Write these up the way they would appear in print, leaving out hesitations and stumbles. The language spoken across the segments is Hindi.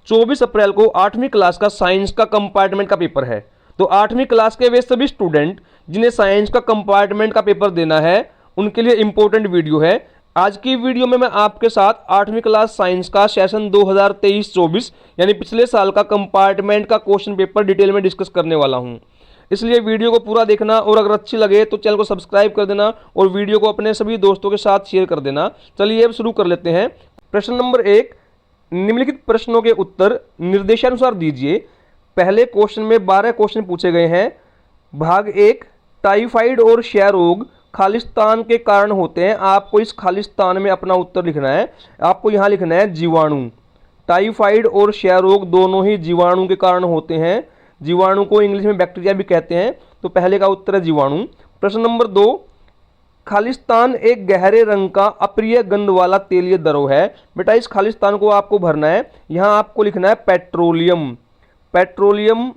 24 अप्रैल को 8वीं क्लास का साइंस का कंपार्टमेंट का पेपर है। तो 8वीं क्लास के वे सभी स्टूडेंट जिन्हें साइंस का कंपार्टमेंट का पेपर देना है उनके लिए इंपॉर्टेंट वीडियो है। आज की वीडियो में मैं आपके साथ 8वीं क्लास साइंस का सेशन 2023-24 यानी पिछले साल का कंपार्टमेंट का क्वेश्चन पेपर डिटेल में डिस्कस करने वाला हूं। इसलिए वीडियो को पूरा देखना और अगर अच्छी लगे तो चैनल को सब्सक्राइब कर देना और वीडियो को अपने सभी दोस्तों के साथ शेयर कर देना। चलिए अब शुरू कर लेते हैं। प्रश्न नंबर 1, निम्नलिखित प्रश्नों के उत्तर निर्देशानुसार दीजिए। पहले क्वेश्चन में 12 क्वेश्चन पूछे गए हैं। भाग 1, टाइफाइड और क्षय रोग खालिस्तान के कारण होते हैं। आपको इस खालिस्तान में अपना उत्तर लिखना है। आपको यहाँ लिखना है जीवाणु। टाइफाइड और क्षय रोग दोनों ही जीवाणु के कारण होते हैं। जीवाणु को इंग्लिश में बैक्टीरिया भी कहते हैं। तो पहले का उत्तर है जीवाणु। प्रश्न नंबर 2, खालिस्तान एक गहरे रंग का अप्रिय गंध वाला तेलीय द्रव है। बेटा इस खालिस्तान को आपको भरना है। यहाँ आपको लिखना है पेट्रोलियम। पेट्रोलियम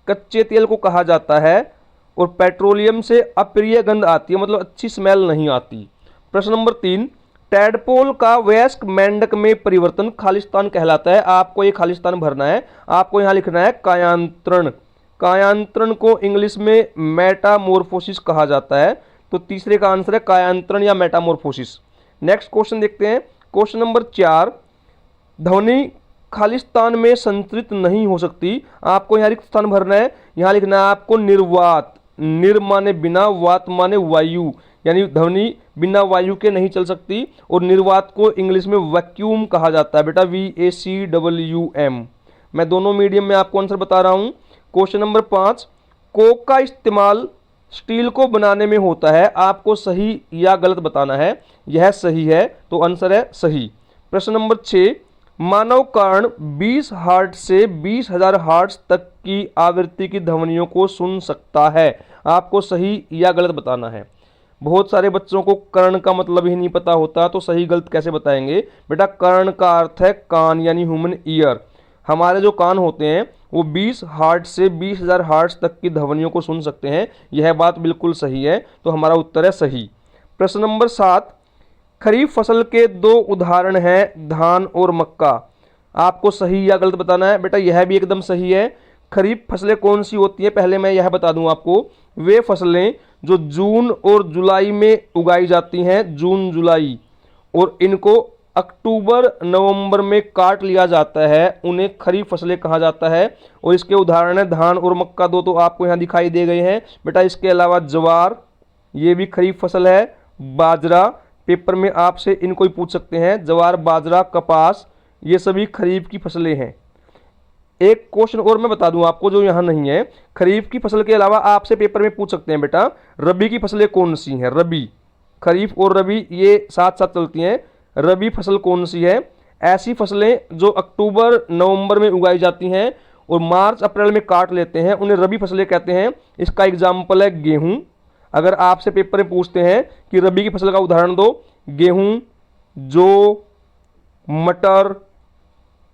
कच्चे तेल को कहा जाता है और पेट्रोलियम से अप्रिय गंध आती है, मतलब अच्छी स्मेल नहीं आती। प्रश्न नंबर 3, टैडपोल का वयस्क मेंढक में परिवर्तन खालिस्तान कहलाता है। आपको ये खालिस्तान भरना है। आपको यहाँ लिखना है कायांतरण। कायांतरण को इंग्लिश में मेटामॉर्फोसिस कहा जाता है। तो तीसरे का आंसर है कायांतरण या मेटामॉर्फोसिस। नेक्स्ट क्वेश्चन देखते हैं। क्वेश्चन नंबर 4, ध्वनि खालिस्तान में संतृप्त नहीं हो सकती। आपको यहाँ रिक्त स्थान भरना है। यहाँ लिखना है आपको निर्वात। निर माने बिना, वात माने वायु, यानी ध्वनि बिना वायु के नहीं चल सकती। और निर्वात को इंग्लिश में वैक्यूम कहा जाता है। बेटा VACWM। मैं दोनों मीडियम में आपको आंसर बता रहा हूँ। क्वेश्चन नंबर 5, कोक का इस्तेमाल स्टील को बनाने में होता है। आपको सही या गलत बताना है। यह सही है तो आंसर है सही। प्रश्न नंबर 6, मानव कर्ण 20 हर्ट्ज से 20,000 हर्ट्ज तक की आवृत्ति की ध्वनियों को सुन सकता है। आपको सही या गलत बताना है। बहुत सारे बच्चों को कर्ण का मतलब ही नहीं पता होता, तो सही गलत कैसे बताएंगे। बेटा कर्ण का अर्थ है कान, यानी ह्यूमन ईयर। हमारे जो कान होते हैं वो 20 हर्ट्ज से 20,000 हर्ट्ज तक की ध्वनियों को सुन सकते हैं। यह बात बिल्कुल सही है, तो हमारा उत्तर है सही। प्रश्न नंबर 7, खरीफ फसल के 2 उदाहरण हैं धान और मक्का। आपको सही या गलत बताना है। बेटा यह भी एकदम सही है। खरीफ फसलें कौन सी होती हैं पहले मैं यह बता दूं आपको। वे फसलें जो जून और जुलाई में उगाई जाती हैं, जून जुलाई, और इनको अक्टूबर नवंबर में काट लिया जाता है, उन्हें खरीफ फसलें कहा जाता है। और इसके उदाहरण है धान और मक्का। 2 तो आपको यहाँ दिखाई दे गए हैं। बेटा इसके अलावा ज्वार, ये भी खरीफ फसल है। बाजरा, पेपर में आपसे इनको ही पूछ सकते हैं। ज्वार, बाजरा, कपास, ये सभी खरीफ की फसलें हैं। एक क्वेश्चन और मैं बता दूं आपको जो यहाँ नहीं है। खरीफ की फसल के अलावा आपसे पेपर में पूछ सकते हैं बेटा रबी की फसलें कौन सी हैं। रबी, खरीफ और रबी ये साथ साथ चलती हैं। रबी फसल कौन सी है? ऐसी फसलें जो अक्टूबर नवंबर में उगाई जाती हैं और मार्च अप्रैल में काट लेते हैं, उन्हें रबी फसलें कहते हैं। इसका एग्जाम्पल है गेहूं। अगर आपसे पेपर में पूछते हैं कि रबी की फसल का उदाहरण दो, गेहूं, जौ, मटर,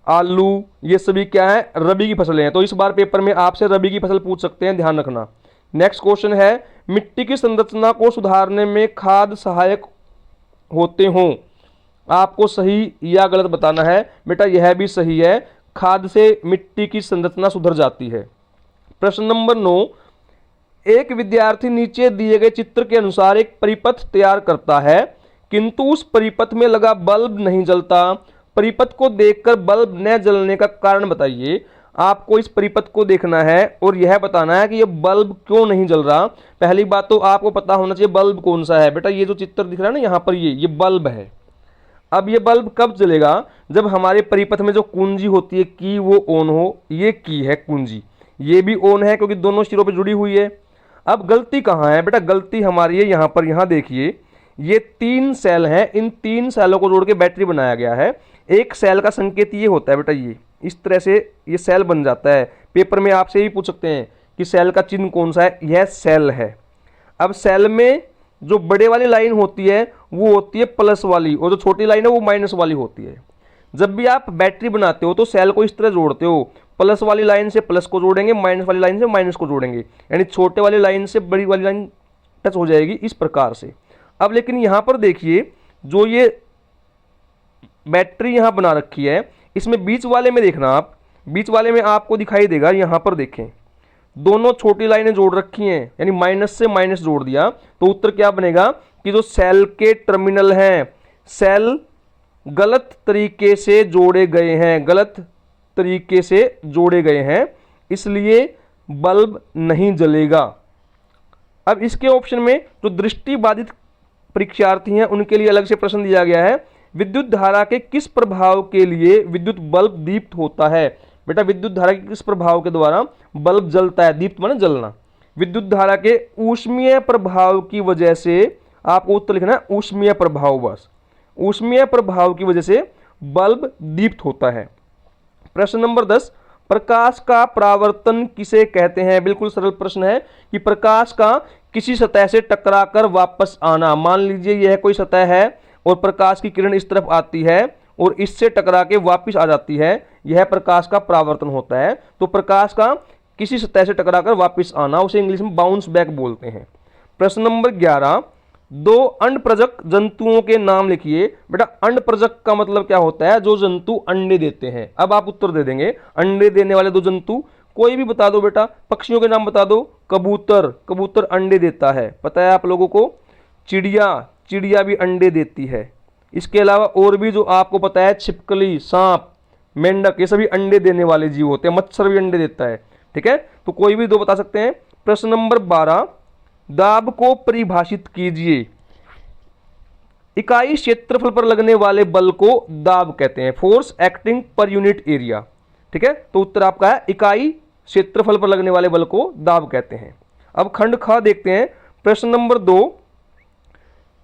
आलू, ये सभी क्या है? रबी की फसलें हैं। तो इस बार पेपर में आपसे रबी की फसल पूछ सकते हैं, ध्यान रखना। नेक्स्ट क्वेश्चन है, मिट्टी की संरचना को सुधारने में खाद सहायक होते हों। आपको सही या गलत बताना है। बेटा यह भी सही है, खाद से मिट्टी की संरचना सुधर जाती है। प्रश्न नंबर 9, एक विद्यार्थी नीचे दिए गए चित्र के अनुसार एक परिपथ तैयार करता है, किंतु उस परिपथ में लगा बल्ब नहीं जलता। परिपथ को देखकर बल्ब न जलने का कारण बताइए। आपको इस परिपथ को देखना है और यह बताना है कि यह बल्ब क्यों नहीं जल रहा। पहली बात तो आपको पता होना चाहिए बल्ब कौन सा है। बेटा ये जो चित्र दिख रहा है ना यहाँ पर, ये बल्ब है। अब ये बल्ब कब जलेगा? जब हमारे परिपथ में जो कुंजी होती है की, वो ऑन हो। ये की है कुंजी, ये भी ऑन है क्योंकि दोनों सिरों पे जुड़ी हुई है। अब गलती कहाँ है? बेटा गलती हमारी है यहाँ पर। यहाँ देखिए ये 3 सेल हैं, इन 3 सेलों को जोड़ के बैटरी बनाया गया है। एक सेल का संकेत ये होता है बेटा, ये इस तरह से ये सेल बन जाता है। पेपर में आपसे ही पूछ सकते हैं कि सेल का चिन्ह कौन सा है। यह सेल है। अब सेल में जो बड़े वाली लाइन होती है वो होती है प्लस वाली, और जो छोटी लाइन है वो माइनस वाली होती है। जब भी आप बैटरी बनाते हो तो सेल को इस तरह जोड़ते हो, प्लस वाली लाइन से प्लस को जोड़ेंगे, माइनस वाली लाइन से माइनस को जोड़ेंगे, यानी छोटे वाली लाइन से बड़ी वाली लाइन टच हो जाएगी इस प्रकार से। अब लेकिन यहाँ पर देखिए जो ये बैटरी यहाँ बना रखी है, इसमें बीच वाले में देखना, आप बीच वाले में आपको दिखाई देगा, यहाँ पर देखें दोनों छोटी लाइनें जोड़ रखी हैं, यानी माइनस से माइनस जोड़ दिया, तो उत्तर क्या बनेगा कि जो सेल के टर्मिनल हैं, सेल गलत तरीके से जोड़े गए हैं, गलत तरीके से जोड़े गए हैं, इसलिए बल्ब नहीं जलेगा। अब इसके ऑप्शन में जो दृष्टि बाधित परीक्षार्थी हैं उनके लिए अलग से प्रश्न दिया गया है, विद्युत धारा के किस प्रभाव के लिए विद्युत बल्ब दीप्त होता है। बेटा विद्युत धारा के किस प्रभाव के द्वारा बल्ब जलता है, दीप्त माने जलना। विद्युत धारा के ऊष्मीय प्रभाव की वजह से, आपको उत्तर लिखना है ऊष्मीय प्रभाव, बस ऊष्मीय प्रभाव की वजह से बल्ब दीप्त होता है। प्रश्न नंबर 10, प्रकाश का परावर्तन किसे कहते हैं। बिल्कुल सरल प्रश्न है कि प्रकाश का किसी सतह से टकराकर वापस आना। मान लीजिए यह कोई सतह है और प्रकाश की किरण इस तरफ आती है और इससे टकरा के वापस आ जाती है, यह प्रकाश का परावर्तन होता है। तो प्रकाश का किसी सतह से टकराकर वापस आना, उसे इंग्लिश में बाउंस बैक बोलते हैं। प्रश्न नंबर 11, दो अंडप्रजक जंतुओं के नाम लिखिए। बेटा अंडप्रजक का मतलब क्या होता है, जो जंतु अंडे देते हैं। अब आप उत्तर दे देंगे, अंडे देने वाले दो जंतु कोई भी बता दो। बेटा पक्षियों के नाम बता दो। कबूतर, कबूतर अंडे देता है, पता है आप लोगों को। चिड़िया, चिड़िया भी अंडे देती है। इसके अलावा और भी जो आपको पता है, छिपकली, सांप, मेंढक, ये सभी अंडे देने वाले जीव होते हैं। मच्छर भी अंडे देता है, ठीक है। तो कोई भी दो बता सकते हैं। प्रश्न नंबर 12, दाब को परिभाषित कीजिए। इकाई क्षेत्रफल पर लगने वाले बल को दाब कहते हैं, force acting per unit area, ठीक है। तो उत्तर आपका है इकाई क्षेत्रफल पर लगने वाले बल को दाब कहते हैं। अब खंड ख देखते हैं। प्रश्न नंबर 2,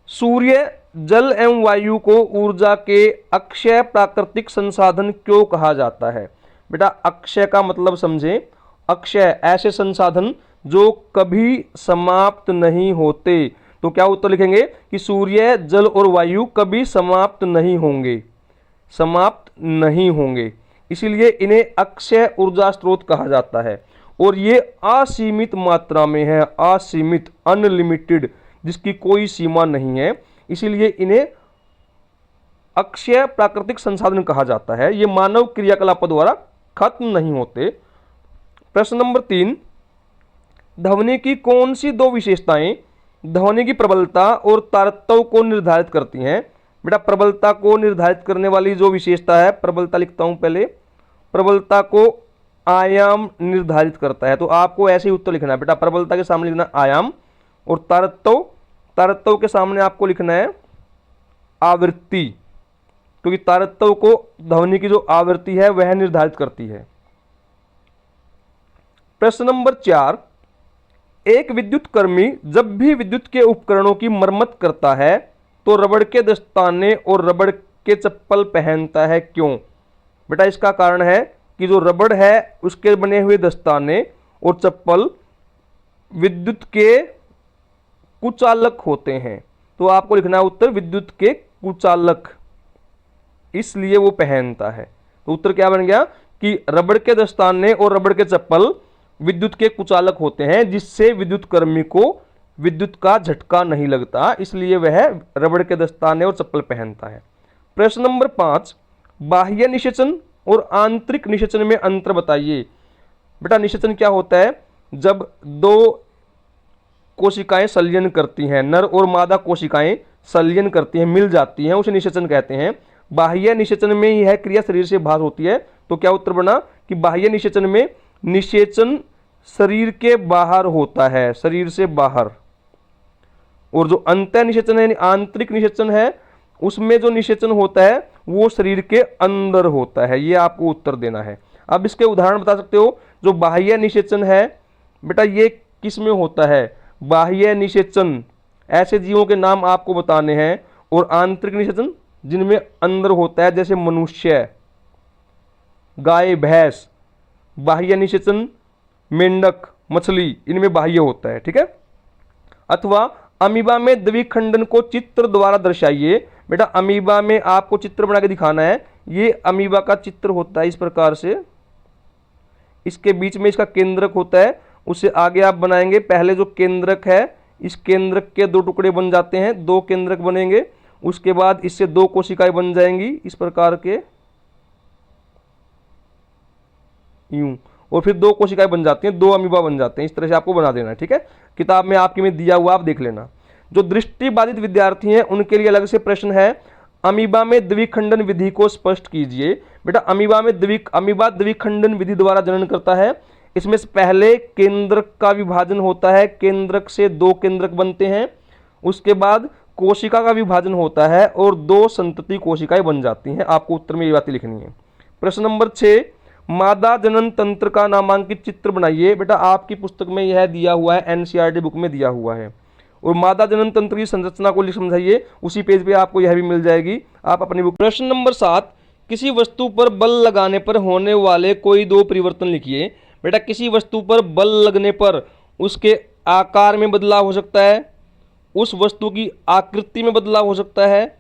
सूर्य, जल एवं वायु को ऊर्जा के अक्षय प्राकृतिक संसाधन क्यों कहा जाता है। बेटा अक्षय का मतलब समझे, अक्षय ऐसे संसाधन जो कभी समाप्त नहीं होते। तो क्या उत्तर लिखेंगे कि सूर्य, जल और वायु कभी समाप्त नहीं होंगे, समाप्त नहीं होंगे, इसीलिए इन्हें अक्षय ऊर्जा स्रोत कहा जाता है। और ये असीमित मात्रा में है, असीमित, अनलिमिटेड, जिसकी कोई सीमा नहीं है, इसीलिए इन्हें अक्षय प्राकृतिक संसाधन कहा जाता है। ये मानव क्रियाकलापों द्वारा खत्म नहीं होते। प्रश्न नंबर 3, ध्वनि की कौन सी दो विशेषताएं ध्वनि की प्रबलता और तारतम्य को निर्धारित करती हैं। बेटा प्रबलता को निर्धारित करने वाली जो विशेषता है, प्रबलता लिखता हूं पहले, प्रबलता को आयाम निर्धारित करता है। तो आपको ऐसे ही उत्तर लिखना है। बेटा प्रबलता के सामने लिखना आयाम, और तारतम्य, तारतम्य के सामने आपको लिखना है आवृत्ति, क्योंकि तारतम्य को ध्वनि की जो आवृत्ति है वह निर्धारित करती है। प्रश्न नंबर 4, एक विद्युत कर्मी जब भी विद्युत के उपकरणों की मरम्मत करता है तो रबड़ के दस्ताने और रबड़ के चप्पल पहनता है, क्यों। बेटा इसका कारण है कि जो रबड़ है उसके बने हुए दस्ताने और चप्पल विद्युत के कुचालक होते हैं। तो आपको लिखना है उत्तर विद्युत के कुचालक, इसलिए वो पहनता है। तो उत्तर क्या बन गया कि रबड़ के दस्ताने और रबड़ के चप्पल विद्युत के कुचालक होते हैं, जिससे विद्युत कर्मी को विद्युत का झटका नहीं लगता, इसलिए वह रबड़ के दस्ताने और चप्पल पहनता है। प्रश्न नंबर 5, बाह्य निषेचन और आंतरिक निषेचन में अंतर बताइए। बेटा निषेचन क्या होता है, जब दो कोशिकाएं संलयन करती हैं, नर और मादा कोशिकाएं संलयन करती हैं, मिल जाती हैं, उसे निषेचन कहते हैं। बाह्य निषेचन में यह क्रिया शरीर से बाहर होती है। तो क्या उत्तर बना कि बाह्य निषेचन में निषेचन शरीर के बाहर होता है, शरीर से बाहर। और जो अंतः निषेचन है, आंतरिक निषेचन है, उसमें जो निषेचन होता है वो शरीर के अंदर होता है। ये आपको उत्तर देना है। अब इसके उदाहरण बता सकते हो। जो बाह्य निषेचन है बेटा ये किस में होता है, बाह्य निषेचन ऐसे जीवों के नाम आपको बताने हैं, और आंतरिक निषेचन जिनमें अंदर होता है, जैसे मनुष्य, गाय, भैंस। बाह्य निषेचन मेंढक, मछली, इनमें बाह्य होता है, ठीक है। अथवा अमीबा में द्विखंडन को चित्र द्वारा दर्शाइए। बेटा अमीबा में आपको चित्र बना के दिखाना है। ये अमीबा का चित्र होता है इस प्रकार से, इसके बीच में इसका केंद्रक होता है, उससे आगे आप बनाएंगे। पहले जो केंद्रक है, इस केंद्रक के दो टुकड़े बन जाते हैं, दो केंद्रक बनेंगे, उसके बाद इससे दो कोशिकाएं बन जाएंगी इस प्रकार के, यूं, और फिर 2 कोशिकाएं बन जाती हैं, 2 अमीबा बन जाते हैं। इस तरह से आपको बना देना है, ठीक है। किताब में आपके में दिया हुआ, आप देख लेना। जो दृष्टिबाधित विद्यार्थी हैं उनके लिए अलग से प्रश्न है। अमीबा में द्विखंडन विधि को स्पष्ट कीजिए। बेटा अमीबा द्विखंडन विधि द्वारा जनन करता है। इसमें से पहले केंद्रक का विभाजन होता है, केंद्रक से 2 केंद्रक बनते हैं। उसके बाद कोशिका का विभाजन होता है और 2 संतति कोशिकाएं बन जाती हैं। आपको उत्तर में ये बातें लिखनी है। प्रश्न नंबर 6, मादा जनन तंत्र का नामांकित चित्र बनाइए। बेटा आपकी पुस्तक में यह दिया हुआ है, एनसीईआरटी बुक में दिया हुआ है। और मादा जनन तंत्र की संरचना को समझाइए, उसी पेज पे आपको यह भी मिल जाएगी, आप अपनी बुक। प्रश्न नंबर 7, किसी वस्तु पर बल लगाने पर होने वाले कोई 2 परिवर्तन लिखिए। बेटा किसी वस्तु पर बल लगने पर उसके आकार में बदलाव हो सकता है, उस वस्तु की आकृति में बदलाव हो सकता है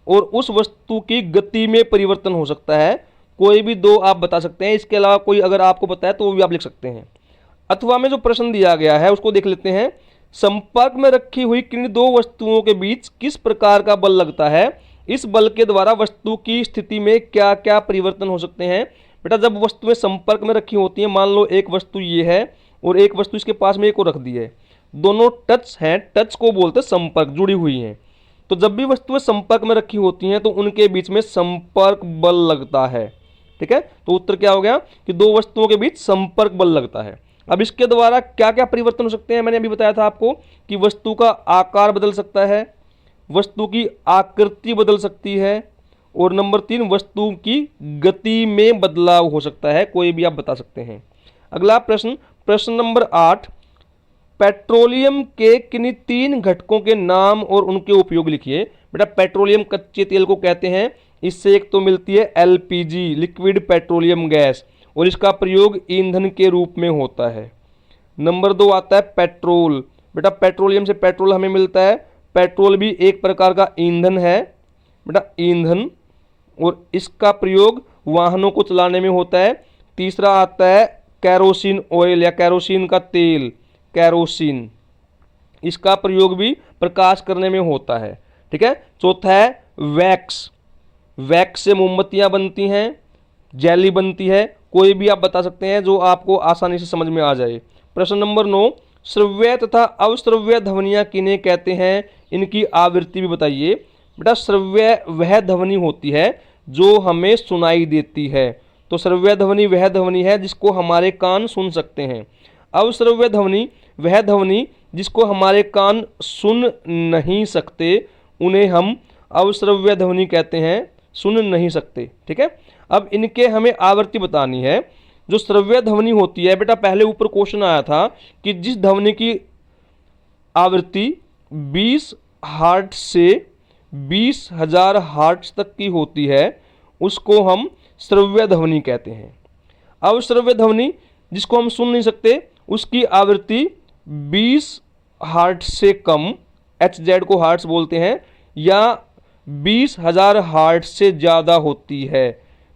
और उस वस्तु की गति में परिवर्तन हो सकता है। कोई भी 2 आप बता सकते हैं। इसके अलावा कोई अगर आपको पता है तो वो भी आप लिख सकते हैं। अथवा में जो प्रश्न दिया गया है उसको देख लेते हैं। संपर्क में रखी हुई किन 2 वस्तुओं के बीच किस प्रकार का बल लगता है? इस बल के द्वारा वस्तु की स्थिति में क्या क्या परिवर्तन हो सकते हैं? बेटा जब वस्तुएं संपर्क में रखी होती हैं, मान लो एक वस्तु ये है और एक वस्तु इसके पास में एक और रख दी है, दोनों टच हैं, टच को बोलते हैं संपर्क, जुड़ी हुई हैं। तो जब भी वस्तुएं संपर्क में रखी होती हैं तो उनके बीच में संपर्क बल लगता है, ठीक है। तो उत्तर क्या हो गया कि 2 वस्तुओं के बीच संपर्क बल लगता है। अब इसके द्वारा क्या क्या परिवर्तन हो सकते हैं? मैंने अभी बताया था आपको कि वस्तु का आकार बदल सकता है, वस्तु की आकृति बदल सकती है और नंबर 3 वस्तु की गति में बदलाव हो सकता है। कोई भी आप बता सकते हैं। अगला प्रश्न, प्रश्न नंबर 8, पेट्रोलियम के किन्हीं 3 घटकों के नाम और उनके उपयोग लिखिए। बेटा पेट्रोलियम कच्चे तेल को कहते हैं। इससे एक तो मिलती है एलपीजी, लिक्विड पेट्रोलियम गैस, और इसका प्रयोग ईंधन के रूप में होता है। नंबर 2 आता है पेट्रोल। बेटा पेट्रोलियम से पेट्रोल हमें मिलता है। पेट्रोल भी एक प्रकार का ईंधन है, बेटा ईंधन, और इसका प्रयोग वाहनों को चलाने में होता है। तीसरा आता है कैरोसिन ऑयल या कैरोसिन का तेल, कैरोसिन, इसका प्रयोग भी प्रकाश करने में होता है, ठीक है। चौथा है वैक्स, वैक्स से मोमबत्तियां बनती हैं, जेली बनती है। कोई भी आप बता सकते हैं जो आपको आसानी से समझ में आ जाए। प्रश्न नंबर 9, श्रव्य तथा अवश्रव्य ध्वनियां किन्हें कहते हैं? इनकी आवृत्ति भी बताइए। बेटा श्रव्य वह ध्वनि होती है जो हमें सुनाई देती है। तो श्रव्य ध्वनि वह ध्वनि है जिसको हमारे कान सुन सकते हैं। अवश्रव्य ध्वनि वह ध्वनि जिसको हमारे कान सुन नहीं सकते, उन्हें हम अवश्रव्य ध्वनि कहते हैं, सुन नहीं सकते, ठीक है। अब इनके हमें आवृत्ति बतानी है। जो श्रव्य ध्वनि होती है, बेटा पहले ऊपर क्वेश्चन आया था कि जिस ध्वनि की आवृत्ति 20 हर्ट्ज से 20,000 हर्ट्ज तक की होती है उसको हम श्रव्य ध्वनि कहते हैं। अवश्रव्य ध्वनि जिसको हम सुन नहीं सकते उसकी आवृत्ति 20 हर्ट्ज से कम, HZ को हर्ट्ज बोलते हैं, या 20,000 हर्ट्ज से ज़्यादा होती है।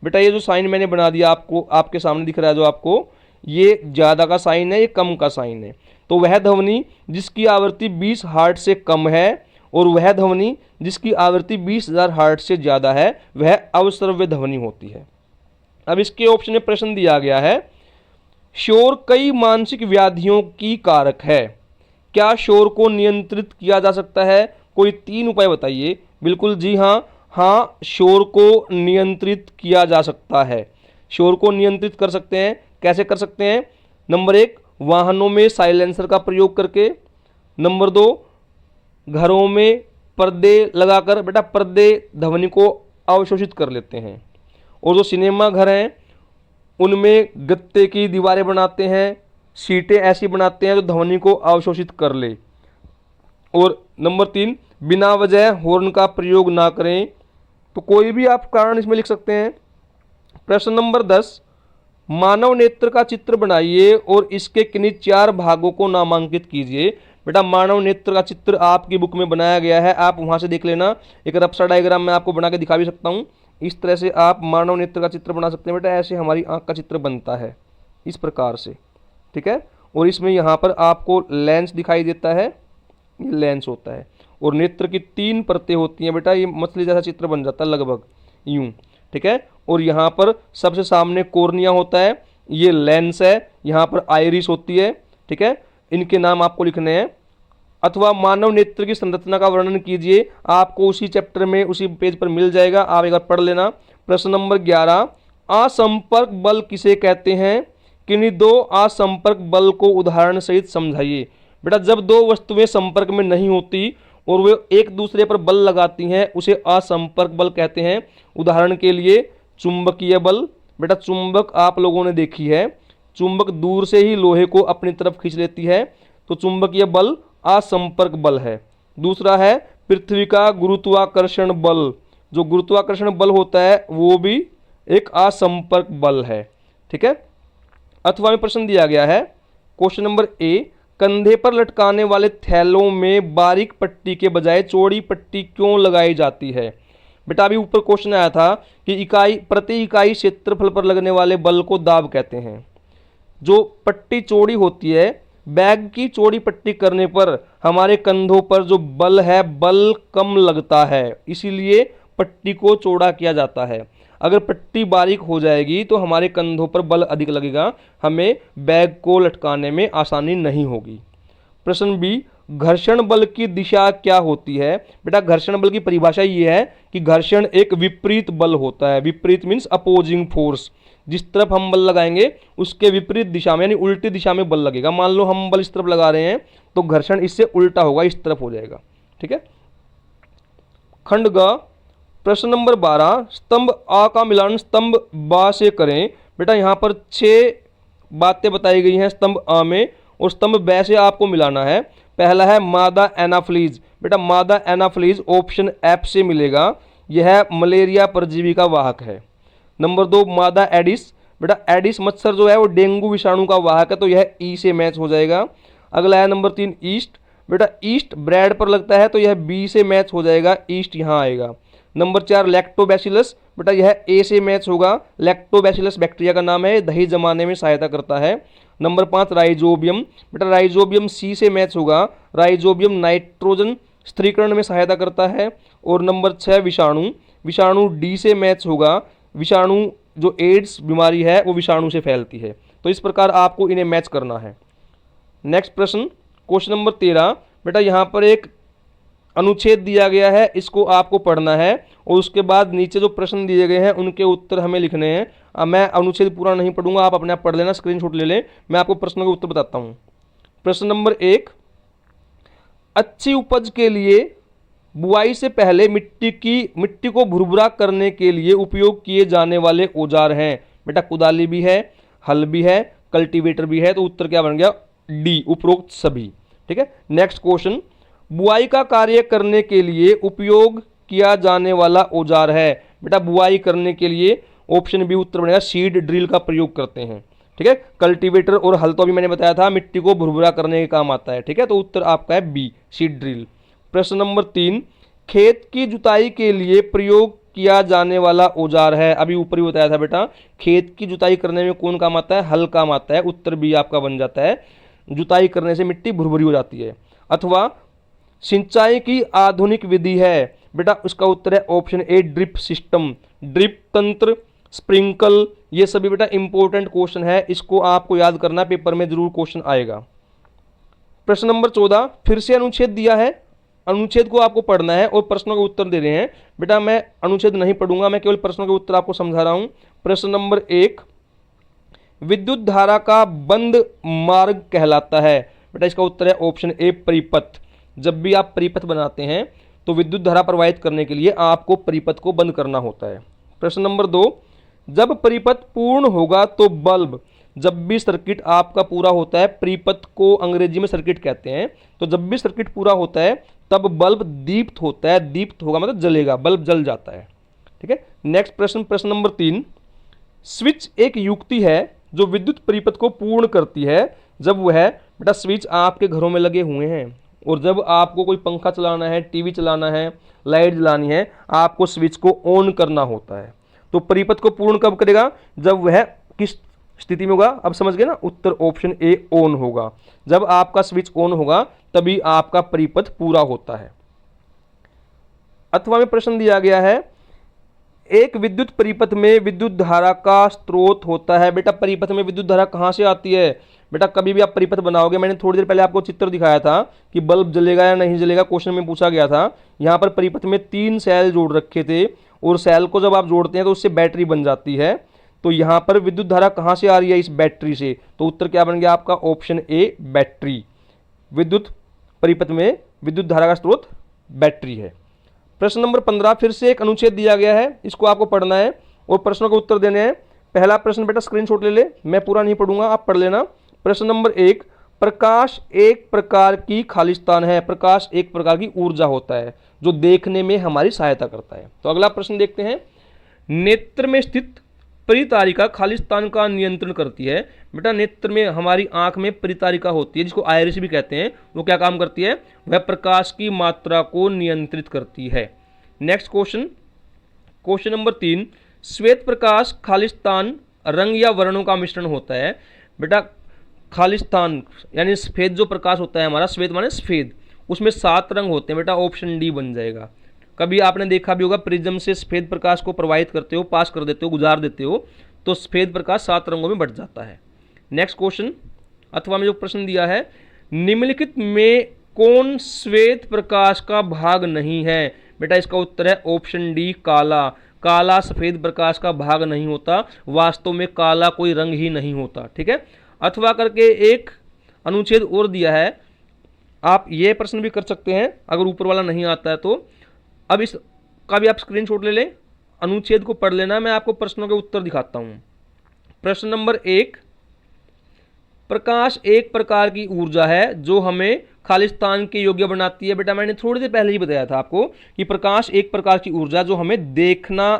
बेटा ये जो साइन मैंने बना दिया आपको, आपके सामने दिख रहा है जो आपको, ये ज़्यादा का साइन है, ये कम का साइन है। तो वह ध्वनि जिसकी आवृत्ति 20 हर्ट्ज से कम है और वह ध्वनि जिसकी आवृत्ति 20,000 हर्ट्ज से ज़्यादा है वह अवश्रव्य ध्वनि होती है। अब इसके ऑप्शन में प्रश्न दिया गया है, शोर कई मानसिक व्याधियों की कारक है। क्या शोर को नियंत्रित किया जा सकता है? कोई 3 उपाय बताइए। बिल्कुल जी हाँ, हाँ शोर को नियंत्रित किया जा सकता है। शोर को नियंत्रित कर सकते हैं। कैसे कर सकते हैं? नंबर 1, वाहनों में साइलेंसर का प्रयोग करके। नंबर 2, घरों में पर्दे लगाकर। बेटा पर्दे ध्वनि को अवशोषित कर लेते हैं। और जो सिनेमा घर हैं उनमें गत्ते की दीवारें बनाते हैं, सीटें ऐसी बनाते हैं जो ध्वनि को अवशोषित कर ले। और नंबर 3, बिना वजह हॉर्न का प्रयोग ना करें। तो कोई भी आप कारण इसमें लिख सकते हैं। प्रश्न नंबर 10, मानव नेत्र का चित्र बनाइए और इसके किन्हीं 4 भागों को नामांकित कीजिए। बेटा मानव नेत्र का चित्र आपकी बुक में बनाया गया है, आप वहां से देख लेना। एक रफ्सा डायग्राम मैं आपको बना के दिखा भी सकता हूँ। इस तरह से आप मानव नेत्र का चित्र बना सकते हैं। बेटा ऐसे हमारी आंख का चित्र बनता है इस प्रकार से, ठीक है। और इसमें यहाँ पर आपको लेंस दिखाई देता है, ये लेंस होता है। और नेत्र की 3 परतें होती हैं। बेटा ये मछली जैसा चित्र बन जाता है लगभग यूं, ठीक है। और यहाँ पर सबसे सामने कॉर्निया होता है, ये लेंस है, यहाँ पर आइरिस होती है, ठीक है, इनके नाम आपको लिखने हैं। अथवा मानव नेत्र की संरचना का वर्णन कीजिए, आपको उसी चैप्टर में उसी पेज पर मिल जाएगा, आप एक बार पढ़ लेना। प्रश्न नंबर 11, असंपर्क बल किसे कहते हैं? किन्हीं दो असंपर्क बल को उदाहरण सहित समझाइए। बेटा जब दो वस्तुएं संपर्क में नहीं होती और वे एक दूसरे पर बल लगाती हैं उसे असंपर्क बल कहते हैं। उदाहरण के लिए चुंबकीय बल, बेटा चुंबक आप लोगों ने देखी है, चुंबक दूर से ही लोहे को अपनी तरफ खींच लेती है, तो चुंबकीय बल असंपर्क बल है। दूसरा है पृथ्वी का गुरुत्वाकर्षण बल, जो गुरुत्वाकर्षण बल होता है वो भी एक असंपर्क बल है, ठीक है। अथवा में प्रश्न दिया गया है, क्वेश्चन नंबर ए, कंधे पर लटकाने वाले थैलों में बारीक पट्टी के बजाय चौड़ी पट्टी क्यों लगाई जाती है? बेटा अभी ऊपर क्वेश्चन आया था कि इकाई प्रति इकाई क्षेत्रफल पर लगने वाले बल को दाब कहते हैं। जो पट्टी चौड़ी होती है, बैग की चौड़ी पट्टी करने पर हमारे कंधों पर जो बल है बल कम लगता है, इसीलिए पट्टी को चौड़ा किया जाता है। अगर पट्टी बारीक हो जाएगी तो हमारे कंधों पर बल अधिक लगेगा, हमें बैग को लटकाने में आसानी नहीं होगी। प्रश्न बी, घर्षण बल की दिशा क्या होती है? बेटा घर्षण बल की परिभाषा ये है कि घर्षण एक विपरीत बल होता है। विपरीत मीन्स अपोजिंग फोर्स, जिस तरफ हम बल लगाएंगे उसके विपरीत दिशा में यानी उल्टी दिशा में बल लगेगा। मान लो हम बल इस तरफ लगा रहे हैं तो घर्षण इससे उल्टा होगा, इस तरफ हो जाएगा, ठीक है। खंड ग, प्रश्न नंबर 12, स्तंभ आ का मिलान स्तंभ बा से करें। बेटा यहाँ पर 6 बातें बताई गई हैं स्तंभ आ में, और स्तंभ ब से आपको मिलाना है। पहला है मादा एनाफ्लीज। बेटा मादा एनाफ्लीज ऑप्शन एफ से मिलेगा, यह मलेरिया परजीवी का वाहक है। नंबर 2 मादा एडिस। बेटा एडिस मच्छर जो है वो डेंगू विषाणु का वाहक है, तो यह ई से मैच हो जाएगा। अगला है नंबर 3 ईस्ट। बेटा ईस्ट ब्रेड पर लगता है तो यह बी से मैच हो जाएगा, ईस्ट यहाँ आएगा। Number 4 lactobacillus. बेटा यह ए से मैच होगा, लैक्टोबैसिलस बैक्टीरिया का नाम है, दही जमाने में सहायता करता है। Number 5 rhizobium. बेटा राइजोबियम सी से मैच होगा, राइजोबियम नाइट्रोजन स्थिरीकरण में सहायता करता है। और नंबर 6 विषाणु। विषाणु डी से मैच होगा, विषाणु जो एड्स बीमारी है वो विषाणु से फैलती है। तो इस प्रकार आपको इन्हें मैच करना है। नेक्स्ट प्रश्न, क्वेश्चन नंबर 13। बेटा यहाँ पर एक अनुच्छेद दिया गया है, इसको आपको पढ़ना है और उसके बाद नीचे जो प्रश्न दिए गए हैं उनके उत्तर हमें लिखने हैं। अब मैं अनुच्छेद पूरा नहीं पढ़ूंगा, आप अपने आप पढ़ लेना, स्क्रीनशॉट ले लें, मैं आपको प्रश्नों के उत्तर बताता हूं। प्रश्न नंबर 1, अच्छी उपज के लिए बुआई से पहले मिट्टी को भुरभुरा करने के लिए उपयोग किए जाने वाले औजार हैं। बेटा कुदाली भी है, हल भी है, कल्टीवेटर भी है, तो उत्तर क्या बन गया? डी, उपरोक्त सभी, ठीक है। नेक्स्ट क्वेश्चन, बुआई का कार्य करने के लिए उपयोग किया जाने वाला औजार है। बेटा बुआई करने के लिए ऑप्शन बी उत्तर बनेगा, सीड ड्रिल का प्रयोग करते हैं, ठीक है। कल्टीवेटर और हल तो अभी मैंने बताया था मिट्टी को भुरभुरा करने के काम आता है, ठीक है, तो उत्तर आपका है बी, सीड ड्रिल। प्रश्न नंबर 3, खेत की जुताई के लिए प्रयोग किया जाने वाला औजार है। अभी ऊपर ही बताया था बेटा, खेत की जुताई करने में कौन काम आता है? हल काम आता है, उत्तर बी आपका बन जाता है, जुताई करने से मिट्टी भुरभुरी हो जाती है। अथवा सिंचाई की आधुनिक विधि है। बेटा उसका उत्तर है option A, drip system, drip तंत्र, स्प्रिंकल, ये सभी बेटा इंपॉर्टेंट क्वेश्चन है, इसको आपको याद करना, पेपर में जरूर क्वेश्चन आएगा। प्रश्न नंबर 14, फिर से अनुच्छेद दिया है, अनुच्छेद को आपको पढ़ना है और प्रश्नों के उत्तर दे रहे हैं। बेटा मैं अनुच्छेद नहीं पढ़ूंगा, मैं केवल प्रश्नों के उत्तर आपको समझा रहा हूं। प्रश्न नंबर 1, विद्युत धारा का बंद मार्ग कहलाता है। बेटा इसका उत्तर है ऑप्शन ए, परिपथ। जब भी आप परिपथ बनाते हैं तो विद्युत धारा प्रवाहित करने के लिए आपको परिपथ को बंद करना होता है। प्रश्न नंबर 2, जब परिपथ पूर्ण होगा तो बल्ब। जब भी सर्किट आपका पूरा होता है, परिपथ को अंग्रेजी में सर्किट कहते हैं, तो जब भी सर्किट पूरा होता है तब बल्ब दीप्त होता है, दीप्त होगा मतलब जलेगा, बल्ब जल जाता है, ठीक है। नेक्स्ट प्रश्न, प्रश्न नंबर 3, स्विच एक युक्ति है जो विद्युत परिपथ को पूर्ण करती है जब वह, बेटा स्विच आपके घरों में लगे हुए हैं और जब आपको कोई पंखा चलाना है, टीवी चलाना है, लाइट जलानी है, आपको स्विच को ऑन करना होता है। तो परिपथ को पूर्ण कब करेगा? जब वह किस स्थिति में होगा? अब समझ गए ना, उत्तर ऑप्शन ए, ऑन होगा। जब आपका स्विच ऑन होगा तभी आपका परिपथ पूरा होता है। अथवा में प्रश्न दिया गया है, एक विद्युत परिपथ में विद्युत धारा का स्रोत होता है। बेटा परिपथ में विद्युत धारा कहाँ से आती है? बेटा कभी भी आप परिपथ बनाओगे, मैंने थोड़ी देर पहले आपको चित्र दिखाया था कि बल्ब जलेगा या नहीं जलेगा, क्वेश्चन में पूछा गया था। यहाँ पर परिपथ में 3 सेल जोड़ रखे थे और सेल को जब आप जोड़ते हैं तो उससे बैटरी बन जाती है। तो यहाँ पर विद्युत धारा कहाँ से आ रही है? इस बैटरी से। तो उत्तर क्या बन गया आपका? Option A battery. विद्युत परिपथ में विद्युत धारा का स्रोत बैटरी है। प्रश्न नंबर 15 फिर से एक अनुच्छेद दिया गया है, इसको आपको पढ़ना है और प्रश्नों के उत्तर देने हैं। पहला प्रश्न बेटा स्क्रीनशॉट ले ले, मैं पूरा नहीं पढ़ूंगा, आप पढ़ लेना। प्रश्न नंबर 1, प्रकाश एक प्रकार की खालिस्तान है। प्रकाश एक प्रकार की ऊर्जा होता है जो देखने में हमारी सहायता करता है। तो अगला प्रश्न देखते हैं। नेत्र में स्थित परितारिका खालिस्तान का नियंत्रण करती है। बेटा नेत्र में, हमारी आंख में परितारिका होती है जिसको आयरिस भी कहते हैं। वो क्या काम करती है? वह प्रकाश की मात्रा को नियंत्रित करती है। नेक्स्ट क्वेश्चन, क्वेश्चन नंबर 3, श्वेत प्रकाश खालिस्तान रंग या वर्णों का मिश्रण होता है। बेटा खालिस्तान यानी सफेद जो प्रकाश होता है हमारा, श्वेत माने सफेद, उसमें 7 रंग होते हैं। बेटा ऑप्शन डी बन जाएगा। कभी आपने देखा भी होगा प्रिज्म से सफेद प्रकाश को प्रवाहित करते हो, पास कर देते हो, गुजार देते हो, तो सफेद प्रकाश 7 रंगों में बंट जाता है। नेक्स्ट क्वेश्चन अथवा में जो प्रश्न दिया है, निम्नलिखित में कौन श्वेत प्रकाश का भाग नहीं है? बेटा इसका उत्तर है ऑप्शन डी काला। काला सफेद प्रकाश का भाग नहीं होता, वास्तव में काला कोई रंग ही नहीं होता। ठीक है, अथवा करके एक अनुच्छेद और दिया है, आप ये प्रश्न भी कर सकते हैं अगर ऊपर वाला नहीं आता है तो। अब इसका भी आप स्क्रीनशॉट ले लें, अनुच्छेद को पढ़ लेना, मैं आपको प्रश्नों के उत्तर दिखाता हूं। प्रश्न नंबर 1, प्रकाश एक प्रकार की ऊर्जा है जो हमें खालिस्तान के योग्य बनाती है। बेटा मैंने थोड़ी देर पहले ही बताया था आपको कि प्रकाश एक प्रकार की ऊर्जा जो हमें देखना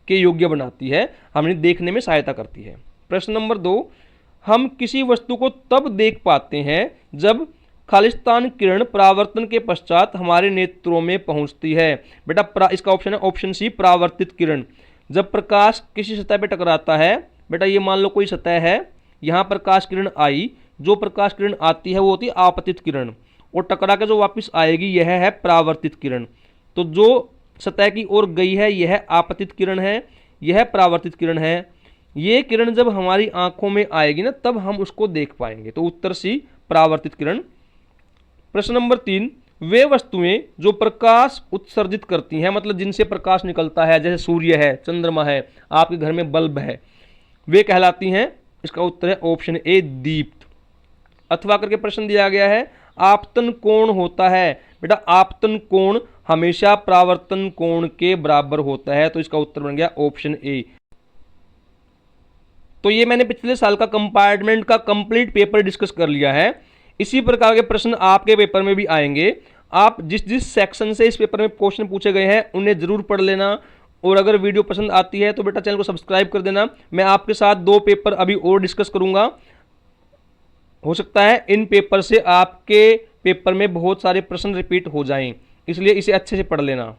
के योग्य बनाती है, हमें देखने में सहायता करती है। प्रश्न नंबर 2, हम किसी वस्तु को तब देख पाते हैं जब खालिस्तान किरण परावर्तन के पश्चात हमारे नेत्रों में पहुंचती है। बेटा इसका ऑप्शन है ऑप्शन सी परावर्तित किरण। जब प्रकाश किसी सतह पर टकराता है, बेटा ये मान लो कोई सतह है, यहाँ प्रकाश किरण आई, जो प्रकाश किरण आती है वो होती है आपतित किरण, और टकरा के जो वापस आएगी यह है परावर्तित किरण। तो जो सतह की ओर गई है यह आपतित किरण है, यह परावर्तित किरण है। ये किरण जब हमारी आंखों में आएगी ना तब हम उसको देख पाएंगे। तो उत्तर सी परावर्तित किरण। प्रश्न नंबर 3, वे वस्तुएं जो प्रकाश उत्सर्जित करती हैं, मतलब जिनसे प्रकाश निकलता है, जैसे सूर्य है, चंद्रमा है, आपके घर में बल्ब है, वे कहलाती हैं। इसका उत्तर है ऑप्शन ए दीप्त। अथवा करके प्रश्न दिया गया है, आपतन कोण होता है। बेटा आपतन कोण हमेशा परावर्तन कोण के बराबर होता है, तो इसका उत्तर बन गया ऑप्शन ए। तो ये मैंने पिछले साल का कंपार्टमेंट का कंप्लीट पेपर डिस्कस कर लिया है। इसी प्रकार के प्रश्न आपके पेपर में भी आएंगे। आप जिस जिस सेक्शन से इस पेपर में क्वेश्चन पूछे गए हैं उन्हें जरूर पढ़ लेना, और अगर वीडियो पसंद आती है तो बेटा चैनल को सब्सक्राइब कर देना। मैं आपके साथ 2 पेपर अभी और डिस्कस करूंगा, हो सकता है इन पेपर से आपके पेपर में बहुत सारे प्रश्न रिपीट हो जाएं, इसलिए इसे अच्छे से पढ़ लेना।